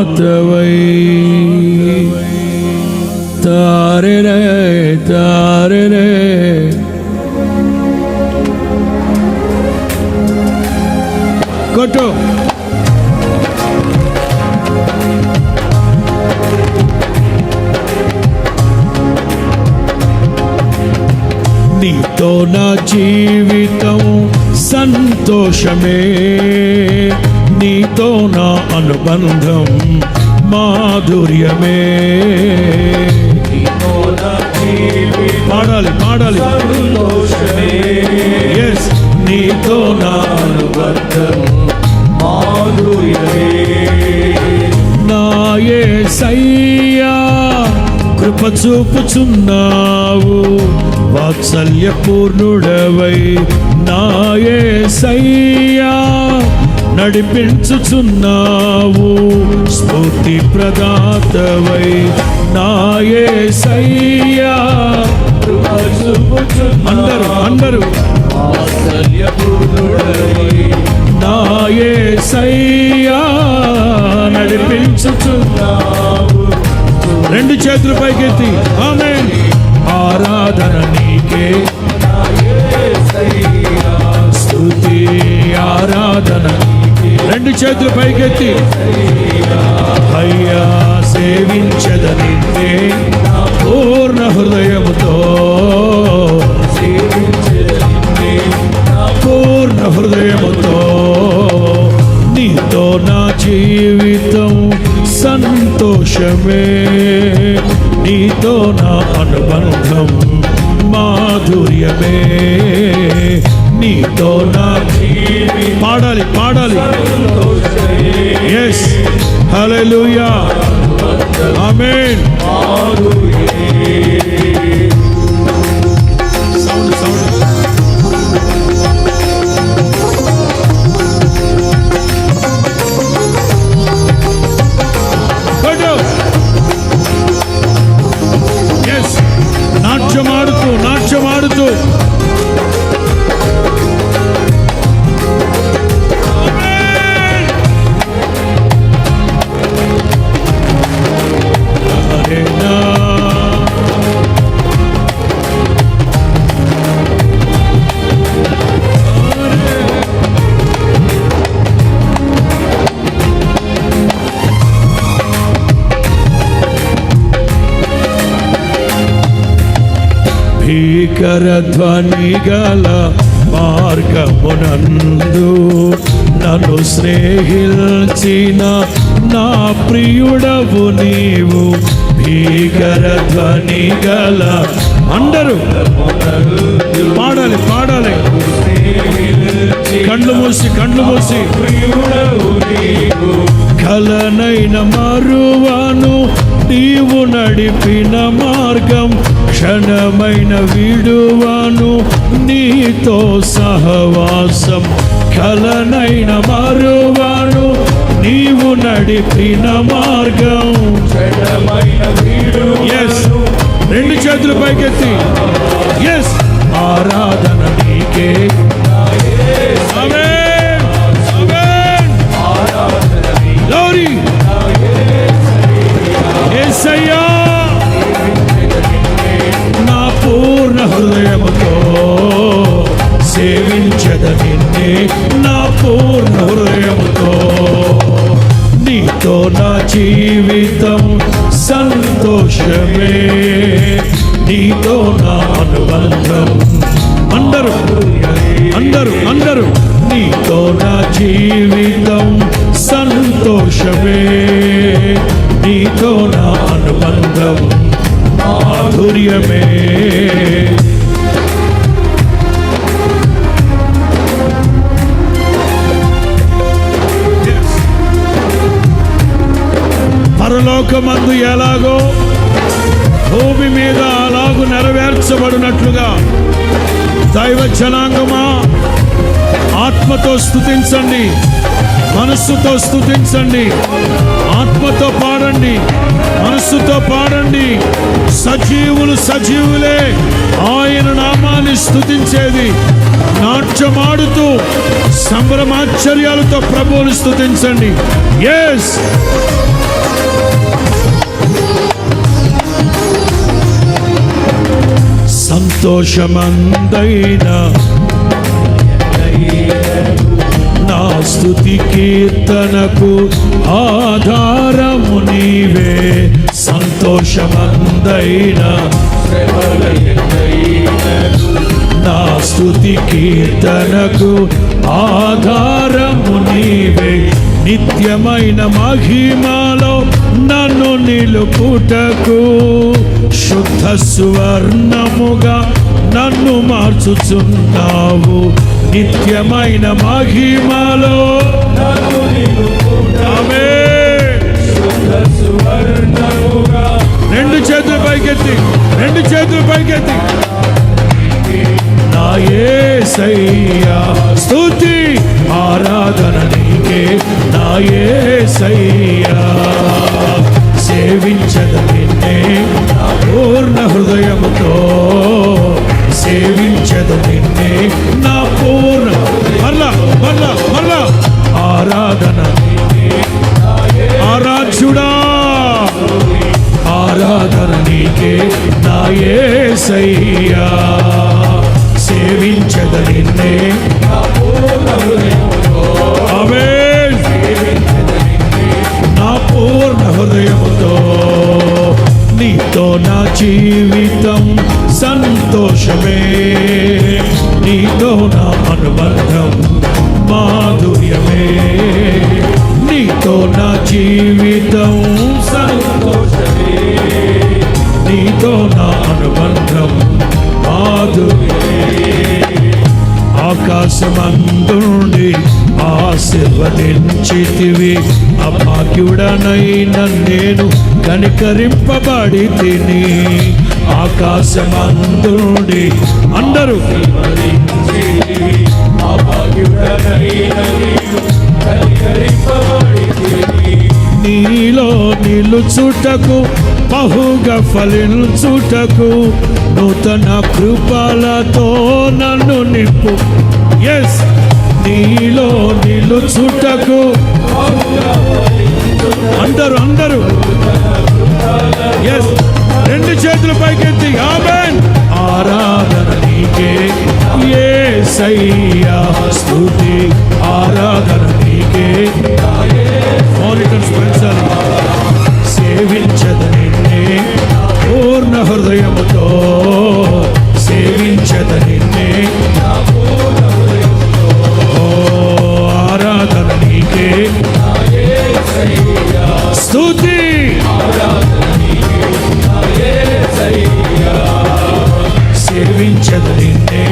ప్రదాతవై తారెరే తారెరే కొట్టు. నీతో నా జీవితం సంతోషమే, నీతో నా అనుబంధం మాధుర్యమే. నీతో నా జీవితం పాడాలి పాడాలి సంతోషమే, yes నీతో నా అనుబంధం మాధుర్యమే. నా యేసయ్యా కృప చూపుచున్నావు, వాత్సల్యపూర్ణుడవై నా యేసయ్యా నడిపించుచున్నావు, స్ఫూర్తి ప్రదాతవై నా యేసయ్యా. అందరూ నా యేసయ్యా నడిపించుచున్నావు. రెండు చేతులు పైకెత్తి ఆమేన్. ఆరాధన నీకే స్తుతి ఆరాధన. రెండు చేతులు పైకెత్తి అయ్యా సేవించద నిన్నే పూర్ణ హృదయముతో, పూర్ణ హృదయముతో. నీతో నా జీవితం సంతోషమే, నీతో నా అనుబంధం మాధుర్యమే. నీతో నా పాడాలి పాడాలి ఎస్ హల్లెలూయా ఆమేన్. సౌండ్ సౌండ్ నాట్యమాడుతూ నాట్యమాడుతూ భీకర ధ్వని గల మార్గమునందు నన్ను స్నేహించిన నా ప్రియుడవు నీవు. భీకర ధ్వని గల అందరూ పాడాలి పాడాలి కళ్ళు మూసి కళ్ళు మూసి. కలనైన మరువను నీవు నడిపిన మార్గం, క్షణమైన విడువను నీతో సహవాసం. కలనైన మరువను నీవు నడిపిన మార్గం, క్షణమైన విడువను. రెండు చేతులు పైకెత్తి ఎస్ ఆరాధన నీకే ఆమేన్ ఆమేన్. గ్లోరీ యేసయ్యా నా పూర్ణ హృదయముతో సేవించద నిన్నే నా పూర్ణ హృదయముతో. నీతో నా జీవితం సంతోషమే, నీతో నా అనుబంధం. అందరూ అందరూ అందరూ నీతో నా జీవితం సంతోషమే, నీతో నా అనుబంధం మాధుర్యమే. పరలోకమందు ఎలాగో భూమి మీద అలాగూ నెరవేర్చబడినట్లుగా దైవ జనాంగమా ఆత్మతో స్తుతించండి, మనస్సుతో స్తుతించండి, ఆత్మతో పాడండి, మనస్సుతో పాడండి. సజీవులు సజీవులే ఆయన నామాన్ని స్తుతించేది. నాట్యమాడుతూ సంభ్రమాశ్చర్యాలతో ప్రభువుని స్తుతించండి. yes సంతోషమందైనా నా స్తుతి కీర్తనకు ఆధారము నీవే. సంతోషమందైనా నా స్తుతి కీర్తనకు ఆధారము నీవే. నిత్యమైన మహిమలో నన్ను నిలుపుటకు శుద్ధ సువర్ణముగా నన్ను మార్చుచున్నావు. నిత్యమైన మహిమలో నన్ను నిలుపుటకు శుద్ధ సువర్ణముగా. రెండు చేతులు పైకెత్తి, రెండు చేతులు పైకెత్తి. నా యేసయ్యా స్తుతి ఆరాధన నీకే. నా యేసయ్యా సేవించదు నిన్నే పూర్ణ హృదయముతో. సేవించదు నిన్నే నా పూర్ణ. మరలా ఆరాధన ఆరాధ్యుడా. ఆరాధన నీకే నా యేసయ్యా. సేవించద నిన్నే ఆమేన్. నా పూర్ణ హృదయముతో. నీతో నా జీవితం సంతోషమే. నీతో నా అనుబంధం మాధుర్యమే. నీతో నా జీవితం సంతోషమే. నీతో నా అనుబంధం మాధుర్యమే. ఆకాశమందుండి ఆశీర్వదించితివి. అభాగ్యుడనైన నేను కనికరింపబడి తిని. ఆకాశమందుండి అందరూ నీలో నిలుచుటకు బహుగా ఫలించుటకు నూతన కృపలతో నన్ను నింపు. ఎస్, నీలో నిలుచుటకు అందరూ ఎస్, రెండు చేతులు పైకెత్తి ఆమేన్. ఆరాధన నీకే యేసయ్యా. స్తుతి ఆరాధన నీకే. మానిటర్స్ పెంచాలి. సేవించదు నిన్నే పూర్ణ హృదయముతో. సేవించదు నిన్నే ఆరాధన నీకే. స్తుతి సేవించదు నిన్నే